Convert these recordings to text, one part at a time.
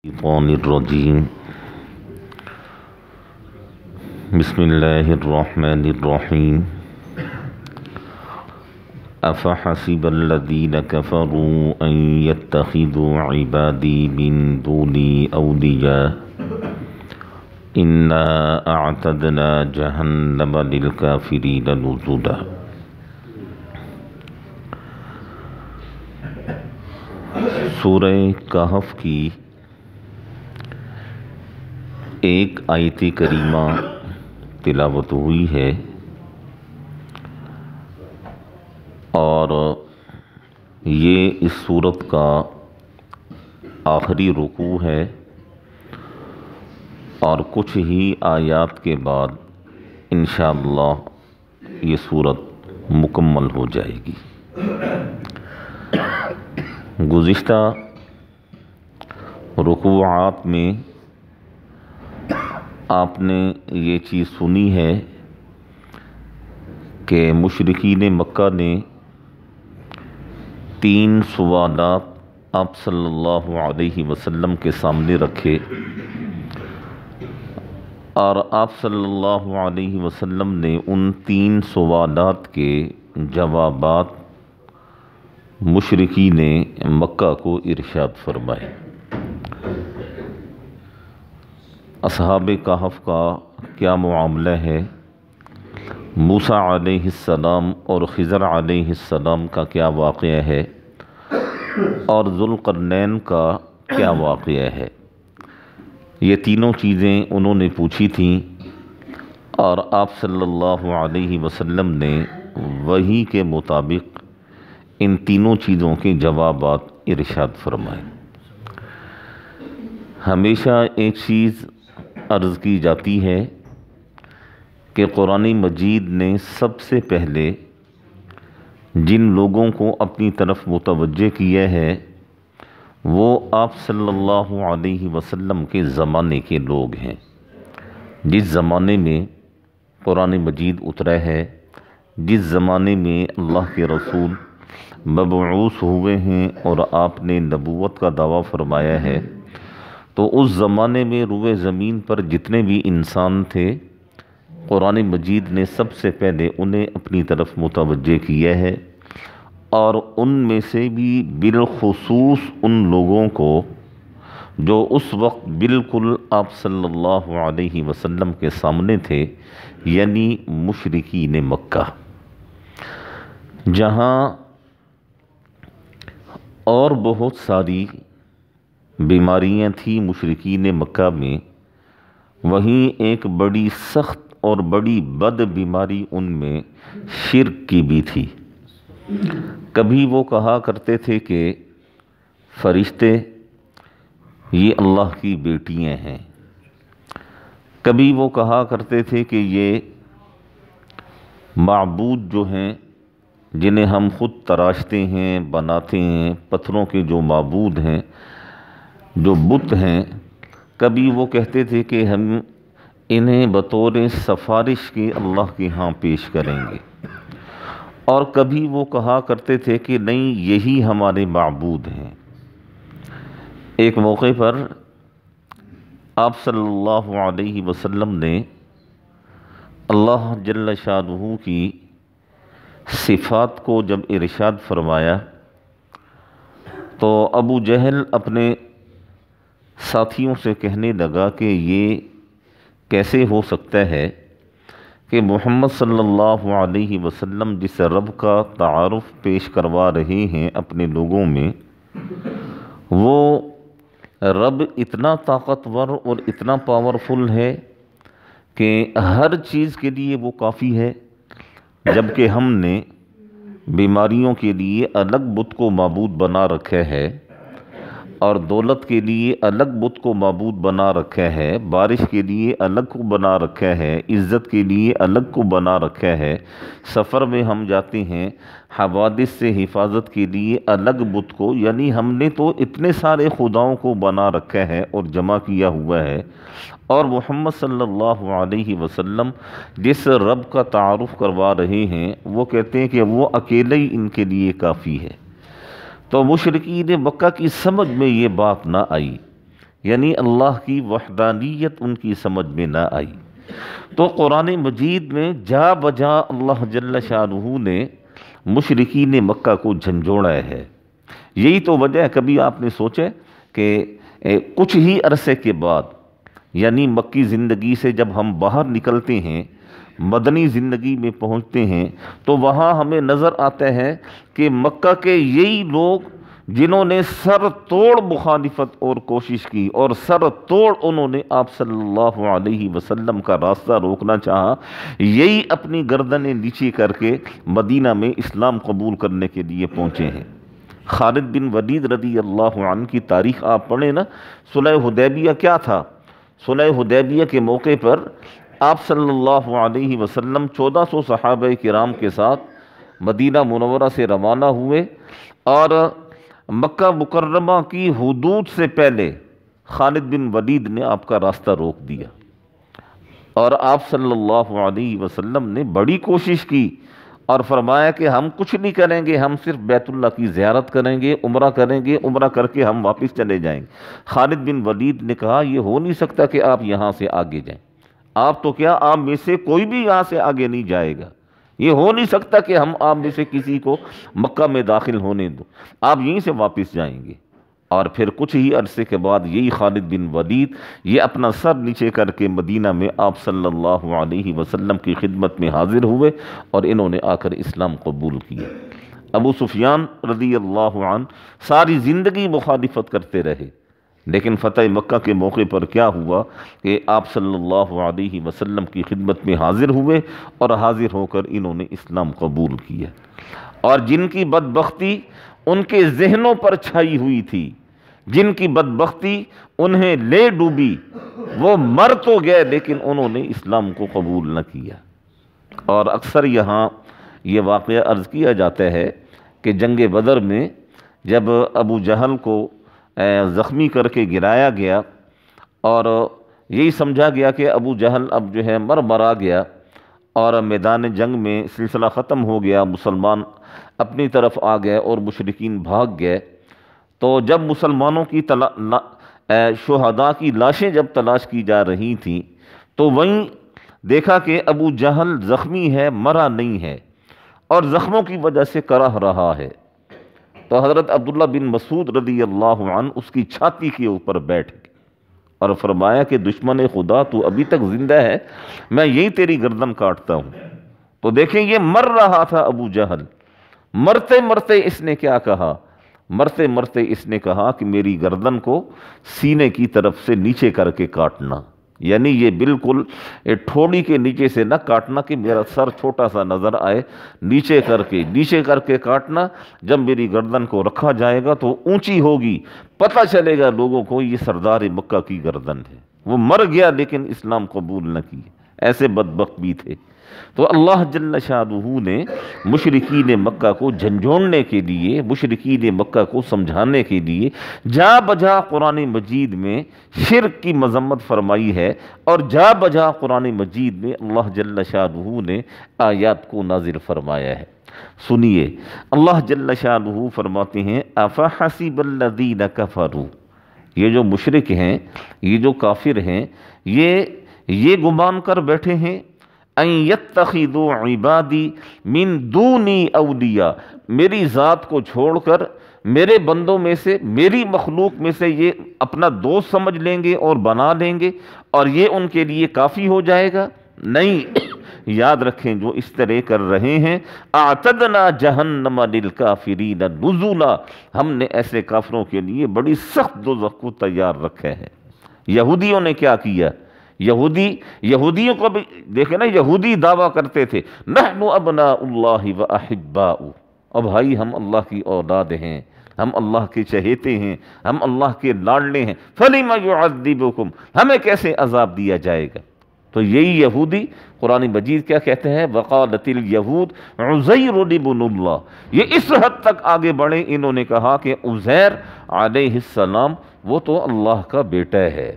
الشيطان الرجيم بسم الله الرحمن الرحيم أفحسب الذين كفروا أن يتخذوا عبادي من دوني أولياء إنا أعتدنا جهنم للكافرين نزلا۔ سورہ کہف کی ایک آیت کریمہ تلاوت ہوئی ہے اور یہ اس سورت کا آخری رکوع ہے اور کچھ ہی آیات کے بعد انشاءاللہ یہ سورت مکمل ہو جائے گی۔ گزشتہ رکوعات میں آپ نے یہ چیز سنی ہے کہ مشرکین مکہ نے 3 سوالات آپ صلی اللہ علیہ وسلم کے سامنے رکھے اور آپ صلی اللہ علیہ وسلم نے ان 3 سوالات کے جوابات مشرکین مکہ کو ارشاد فرمائے۔ اصحاب کہف کا کیا معاملہ ہے، موسیٰ علیہ السلام اور خضر علیہ السلام کا کیا واقعہ ہے اور ذوالقرنین کا کیا واقعہ ہے، یہ تینوں چیزیں انہوں نے پوچھی تھیں اور آپ صلی اللہ علیہ وسلم نے وحی کے مطابق ان تینوں چیزوں کے جوابات ارشاد فرمائے۔ ہمیشہ ایک چیز عرض کی جاتی ہے کہ قرآن مجید نے سب سے پہلے جن لوگوں کو اپنی طرف متوجہ کیا ہے وہ آپ صلی اللہ علیہ وسلم کے زمانے کے لوگ ہیں۔ جس زمانے میں قرآن مجید اترا ہے، جس زمانے میں اللہ کے رسول مبعوث ہوئے ہیں اور آپ نے نبوت کا دعویٰ فرمایا ہے، تو اس زمانے میں روئے زمین پر جتنے بھی انسان تھے قرآن مجید نے سب سے پہلے انہیں اپنی طرف متوجہ کیا ہے اور ان میں سے بھی بالخصوص ان لوگوں کو جو اس وقت بالکل آپ صلی اللہ علیہ وسلم کے سامنے تھے، یعنی مشرکین مکہ۔ جہاں اور بہت ساری بیماریاں تھیں مشرکین مکہ میں، وہیں ایک بڑی سخت اور بڑی بد بیماری ان میں شرک کی بھی تھی۔ کبھی وہ کہا کرتے تھے کہ فرشتے یہ اللہ کی بیٹیاں ہیں، کبھی وہ کہا کرتے تھے کہ یہ معبود جو ہیں جنہیں ہم خود تراشتے ہیں بناتے ہیں، پتھروں کے جو معبود ہیں، جو بت ہیں، کبھی وہ کہتے تھے کہ ہم انہیں بطور سفارش کے اللہ کے ہاں پیش کریں گے، اور کبھی وہ کہا کرتے تھے کہ نہیں یہی ہمارے معبود ہیں۔ ایک موقع پر آپ صلی اللہ علیہ وسلم نے اللہ جل شانہ کی صفات کو جب ارشاد فرمایا تو ابو جہل اپنے ساتھیوں سے کہنے لگا کہ یہ کیسے ہو سکتا ہے کہ محمد صلی اللہ علیہ وسلم جس رب کا تعارف پیش کروا رہے ہیں اپنے لوگوں میں، وہ رب اتنا طاقتور اور اتنا پاورفل ہے کہ ہر چیز کے لیے وہ کافی ہے، جبکہ ہم نے بیماریوں کے لیے الگ بت کو معبود بنا رکھا ہے اور دولت کے لیے الگ بت کو معبود بنا رکھا ہے، بارش کے لیے الگ کو بنا رکھا ہے، عزت کے لیے الگ کو بنا رکھا ہے، سفر میں ہم جاتے ہیں حوادث سے حفاظت کے لیے الگ بت کو، یعنی ہم نے تو اتنے سارے خداؤں کو بنا رکھا ہے اور جمع کیا ہوا ہے، اور محمد صلی اللہ علیہ وسلم جس رب کا تعارف کروا رہے ہیں وہ کہتے ہیں کہ وہ اکیلے ہی ان کے لیے کافی ہے۔ تو مشرکین مکہ کی سمجھ میں یہ بات نہ آئی، یعنی اللہ کی وحدانیت ان کی سمجھ میں نہ آئی۔ تو قرآن مجید میں جا بجا اللہ جل شانہ نے مشرکین مکہ کو جھنجھوڑا ہے۔ یہی تو وجہ ہے، کبھی آپ نے سوچے کہ کچھ ہی عرصے کے بعد، یعنی مکی زندگی سے جب ہم باہر نکلتے ہیں، مدنی زندگی میں پہنچتے ہیں، تو وہاں ہمیں نظر آتا ہے کہ مکہ کے یہی لوگ جنہوں نے سر توڑ مخالفت اور کوشش کی اور سر توڑ انہوں نے آپ صلی اللہ علیہ وسلم کا راستہ روکنا چاہا، یہی اپنی گردنیں نیچے کر کے مدینہ میں اسلام قبول کرنے کے لیے پہنچے ہیں۔ خالد بن ولید رضی اللہ عنہ کی تاریخ آپ پڑھیں نا، صلح حدیبیہ کیا تھا؟ صلح حدیبیہ کے موقع پر آپ صلی اللہ علیہ وسلم 1400 صحابہ کرام کے ساتھ مدینہ منورہ سے روانہ ہوئے، اور مکہ مکرمہ کی حدود سے پہلے خالد بن ولید نے آپ کا راستہ روک دیا، اور آپ صلی اللہ علیہ وسلم نے بڑی کوشش کی اور فرمایا کہ ہم کچھ نہیں کریں گے، ہم صرف بیت اللہ کی زیارت کریں گے، عمرہ کریں گے، عمرہ کر کے ہم واپس چلے جائیں گے۔ خالد بن ولید نے کہا یہ ہو نہیں سکتا کہ آپ یہاں سے آگے جائیں، آپ تو کیا، آپ میں سے کوئی بھی یہاں سے آگے نہیں جائے گا، یہ ہو نہیں سکتا کہ ہم آپ میں سے کسی کو مکہ میں داخل ہونے دو، آپ یہیں سے واپس جائیں گے۔ اور پھر کچھ ہی عرصے کے بعد یہی خالد بن ولید یہ اپنا سر نیچے کر کے مدینہ میں آپ صلی اللہ علیہ وسلم کی خدمت میں حاضر ہوئے، اور انہوں نے آ کر اسلام قبول کیا۔ ابو سفیان رضی اللہ عنہ ساری زندگی مخالفت کرتے رہے، لیکن فتح مکہ کے موقع پر کیا ہوا کہ آپ صلی اللہ علیہ وسلم کی خدمت میں حاضر ہوئے، اور حاضر ہو کر انہوں نے اسلام قبول کیا۔ اور جن کی بدبختی ان کے ذہنوں پر چھائی ہوئی تھی، جن کی بدبختی انہیں لے ڈوبی، وہ مر تو گئے لیکن انہوں نے اسلام کو قبول نہ کیا۔ اور اکثر یہاں یہ واقعہ عرض کیا جاتا ہے کہ جنگ بدر میں جب ابو جہل کو زخمی کر کے گرایا گیا، اور یہی سمجھا گیا کہ ابو جہل اب جو ہے مرا گیا اور میدان جنگ میں سلسلہ ختم ہو گیا، مسلمان اپنی طرف آ گئے اور مشرکین بھاگ گئے، تو جب مسلمانوں کی شہداء کی لاشیں جب تلاش کی جا رہی تھیں، تو وہیں دیکھا کہ ابو جہل زخمی ہے، مرا نہیں ہے، اور زخموں کی وجہ سے کرہ رہا ہے۔ تو حضرت عبداللہ بن مسعود رضی اللہ عنہ اس کی چھاتی کے اوپر بیٹھ گئے اور فرمایا کہ دشمن خدا تو ابھی تک زندہ ہے، میں یہی تیری گردن کاٹتا ہوں۔ تو دیکھیں یہ مر رہا تھا ابو جہل، مرتے مرتے اس نے کیا کہا؟ مرتے مرتے اس نے کہا کہ میری گردن کو سینے کی طرف سے نیچے کر کے کاٹنا، یعنی یہ بالکل ٹھوڑی کے نیچے سے نہ کاٹنا کہ میرا سر چھوٹا سا نظر آئے، نیچے کر کے کاٹنا، جب میری گردن کو رکھا جائے گا تو اونچی ہوگی، پتہ چلے گا لوگوں کو یہ سردار مکہ کی گردن ہے۔ وہ مر گیا لیکن اسلام قبول نہ کی، ایسے بدبخت بھی تھے۔ تو اللہ جل شانہ نے مشرکین مکہ کو جھنجھوڑنے کے لیے، مشرکین مکہ کو سمجھانے کے لیے جا بجا قرآن مجید میں شرک کی مذمت فرمائی ہے، اور جا بجا قرآن مجید میں اللہ جل شانہ نے آیات کو نازل فرمایا ہے۔ سنیے، اللہ جل شانہ فرماتے ہیں اَفَحَسِبَ الَّذِينَ كَفَرُوا، یہ جو مشرک ہیں، یہ جو کافر ہیں، یہ گمان کر بیٹھے ہیں ان یتخذوا عبادی من دونی اولیاء، میری ذات کو چھوڑ کر میرے بندوں میں سے، میری مخلوق میں سے یہ اپنا دوست سمجھ لیں گے اور بنا لیں گے، اور یہ ان کے لیے کافی ہو جائے گا؟ نہیں، یاد رکھیں جو اس طرح کر رہے ہیں، اعتدنا جہنم للکافرین نزلا، ہم نے ایسے کافروں کے لیے بڑی سخت دوزخ کو تیار رکھا ہے۔ یہودیوں نے کیا کیا؟ یہودیوں کو بھی دیکھیں نا، یہودی دعویٰ کرتے تھے نحن ابناء اللہ و احباؤ، اور بھائی ہم اللہ کی اولاد ہیں، ہم اللہ کے چہیتے ہیں، ہم اللہ کے لاڈلے ہیں، فلم یعذبکم، ہمیں کیسے عذاب دیا جائے گا؟ تو یہی یہودی قرآن مجید کیا کہتے ہیں؟ وقالت الیہود عزیر ابن اللہ، یہ اس حد تک آگے بڑھے، انہوں نے کہا کہ عزیر علیہ السلام وہ تو اللہ کا بیٹا ہے۔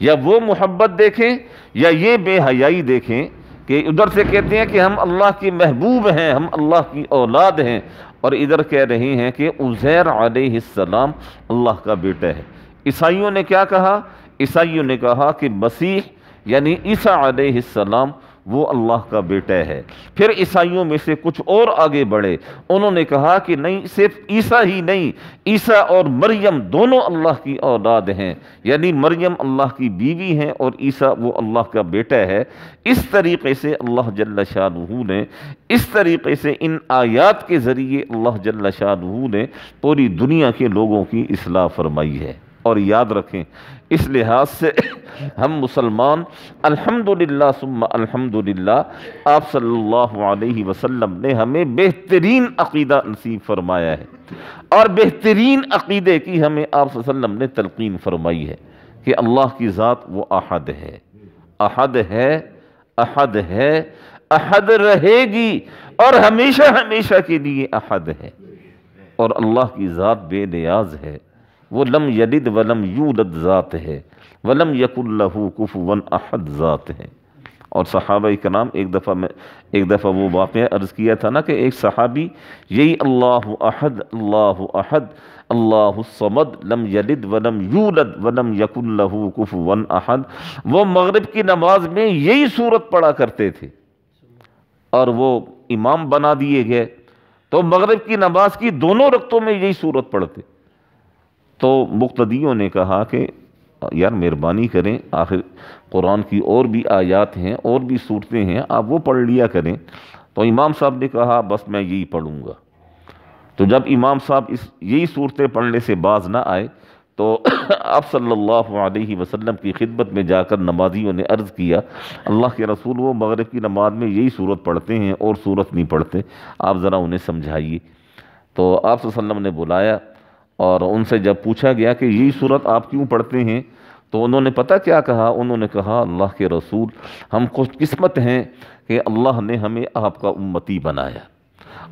یا وہ محبت دیکھیں یا یہ بے حیائی دیکھیں کہ ادھر سے کہتے ہیں کہ ہم اللہ کے محبوب ہیں، ہم اللہ کی اولاد ہیں، اور ادھر کہہ رہے ہیں کہ عزیر علیہ السلام اللہ کا بیٹا ہے۔ عیسائیوں نے کیا کہا؟ عیسائیوں نے کہا کہ مسیح یعنی عیسیٰ علیہ السلام وہ اللہ کا بیٹا ہے۔ پھر عیسائیوں میں سے کچھ اور آگے بڑھے، انہوں نے کہا کہ نہیں، صرف عیسیٰ ہی نہیں، عیسیٰ اور مریم دونوں اللہ کی اولاد ہیں، یعنی مریم اللہ کی بیوی ہیں اور عیسیٰ وہ اللہ کا بیٹا ہے۔ اس طریقے سے اللہ جل شانہ نے، اس طریقے سے ان آیات کے ذریعے اللہ جل شانہ نے پوری دنیا کے لوگوں کی اصلاح فرمائی ہے۔ اور یاد رکھیں، اس لحاظ سے ہم مسلمان الحمدللہ ثم الحمدللہ آپ صلی اللہ علیہ وسلم نے ہمیں بہترین عقیدہ نصیب فرمایا ہے، اور بہترین عقیدے کی ہمیں آپ صلی اللہ علیہ وسلم نے تلقین فرمائی ہے کہ اللہ کی ذات وہ احد ہے، احد ہے، احد ہے، احد رہے گی اور ہمیشہ ہمیشہ کے لیے احد ہے۔ اور اللہ کی ذات بے نیاز ہے، وہ لم یلد ولم یولد ذات ہے، ولم یکن لہ کفوا احد ذات ہے۔ اور صحابہ کرام ایک دفعہ وہ واقعہ عرض کیا تھا نا کہ ایک صحابی یہی اللہ احد اللہ الصمد لم یلد ولم یولد ولم یکن لہ کفوا احد، وہ مغرب کی نماز میں یہی سورت پڑھا کرتے تھے، اور وہ امام بنا دیے گئے تو مغرب کی نماز کی دونوں رکعتوں میں یہی سورت پڑھتے۔ تو مقتدیوں نے کہا کہ یار مہربانی کریں، آخر قرآن کی اور بھی آیات ہیں، اور بھی صورتیں ہیں، آپ وہ پڑھ لیا کریں۔ تو امام صاحب نے کہا بس میں یہی پڑھوں گا۔ تو جب امام صاحب یہی صورتیں پڑھنے سے باز نہ آئے تو آپ صلی اللہ علیہ وسلم کی خدمت میں جا کر نمازیوں نے عرض کیا، اللہ کے رسول وہ مغرب کی نماز میں یہی صورت پڑھتے ہیں اور صورت نہیں پڑھتے، آپ ذرا انہیں سمجھائیے۔ تو آپ صلی اللہ علیہ وسلم نے بلایا اور ان سے جب پوچھا گیا کہ یہی صورت آپ کیوں پڑھتے ہیں، تو انہوں نے پتہ کیا کہا؟ انہوں نے کہا اللہ کے رسول ہم خوش قسمت ہیں کہ اللہ نے ہمیں آپ کا امتی بنایا،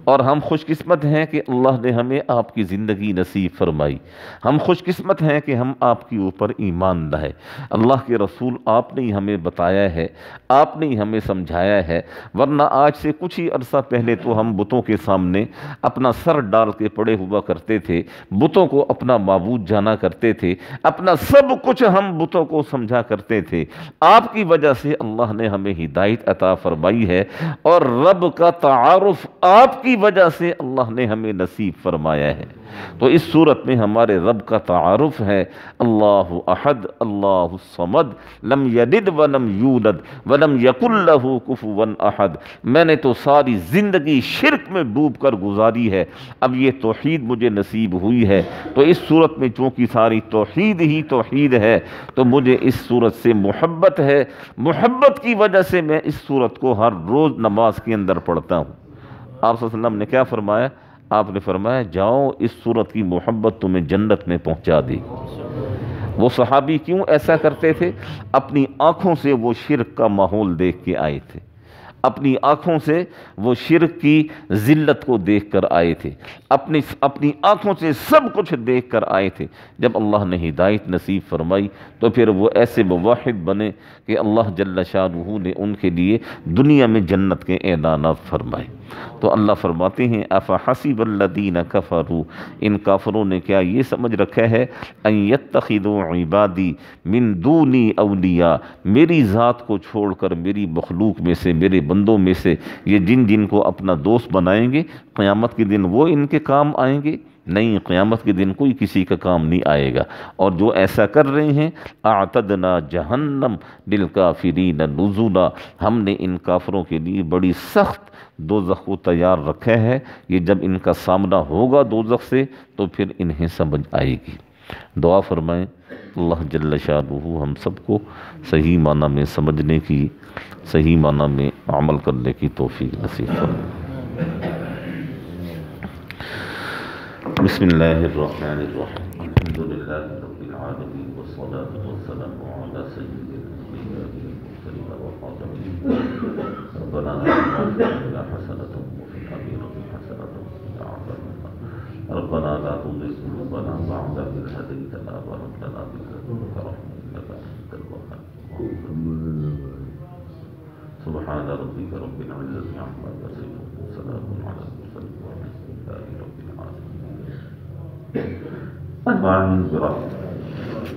اور ہم خوش قسمت ہیں کہ اللہ نے ہمیں آپ کی زندگی نصیب فرمائی، ہم خوش قسمت ہیں کہ ہم آپ کے اوپر ایمان لائے۔ اللہ کے رسول آپ نے ہی ہمیں بتایا ہے، آپ نے ہی ہمیں سمجھایا ہے، ورنہ آج سے کچھ ہی عرصہ پہلے تو ہم بتوں کے سامنے اپنا سر ڈال کے پڑے ہوا کرتے تھے، بتوں کو اپنا معبود جانا کرتے تھے، اپنا سب کچھ ہم بتوں کو سمجھا کرتے تھے۔ آپ کی وجہ سے اللہ نے ہمیں ہدایت عطا فرمائی ہے، اور رب کا تعارف آپ کی وجہ سے اللہ نے ہمیں نصیب فرمایا ہے۔ تو اس صورت میں ہمارے رب کا تعارف ہے اللہ احد اللہ الصمد لم یلد ولم یولد ولم یکن لہ کفوا احد۔ میں نے تو ساری زندگی شرک میں ڈوب کر گزاری ہے، اب یہ توحید مجھے نصیب ہوئی ہے، تو اس صورت میں چونکہ ساری توحید ہی توحید ہے تو مجھے اس صورت سے محبت ہے، محبت کی وجہ سے میں اس صورت کو ہر روز نماز کے اندر پڑھتا ہوں۔ آپ صلی اللہ علیہ وسلم نے کیا فرمایا؟ آپ نے فرمایا جاؤ اس صورت کی محبت تمہیں جنت میں پہنچا دی۔ وہ صحابی کیوں ایسا کرتے تھے؟ اپنی آنکھوں سے وہ شرک کا ماحول دیکھ کے آئے تھے، اپنی آنکھوں سے وہ شرک کی ذلت کو دیکھ کر آئے تھے، اپنی آنکھوں سے سب کچھ دیکھ کر آئے تھے۔ جب اللہ نے ہدایت نصیب فرمائی تو پھر وہ ایسے موحد بنے کہ اللہ جل شانہ نے ان کے لیے دنیا میں جنت کے اعلانات فرمائے۔ تو اللہ فرماتے ہیں افحسب الذین کفروا، ان کافروں نے کیا یہ سمجھ رکھا ہے ان یتخذوا عبادی من دونی اولیاء، میری ذات کو چھوڑ کر میری مخلوق میں سے، میرے بندوں میں سے یہ جن کو اپنا دوست بنائیں گے، قیامت کے دن وہ ان کے کام آئیں گے؟ نہیں، قیامت کے دن کوئی کسی کا کام نہیں آئے گا۔ اور جو ایسا کر رہے ہیں اعتدنا جہنم للکافرین نزلا، ہم نے ان کافروں کے لیے بڑی سخت دوزخ کو تیار رکھا ہے، یہ جب ان کا سامنا ہوگا دوزخ سے تو پھر انہیں سمجھ آئے گی۔ دعا فرمائیں اللہ جل شانہ ہم سب کو صحیح معنی میں سمجھنے کی، صحیح معنی میں عمل کرنے کی توفیق نصیب فرمائے۔ بسم اللہ الرحمن الرحیم، الحمد للہ رب العالمین والصلاة والسلام علی سید الانبیاء والمرسلین وخاتم النبیین، ربنا آتنا فی الدنیا حسنۃ وفی الآخرۃ حسنۃ وقنا عذاب النار، ربنا لا تزغ قلوبنا بعد إذ هديتنا وهب لنا من لدنك رحمة إنك أنت الوهاب، سبحان ربك رب العزة عما يصفون وسلام على المرسلين والحمد لله رب العالمين أجمعين برحمتك۔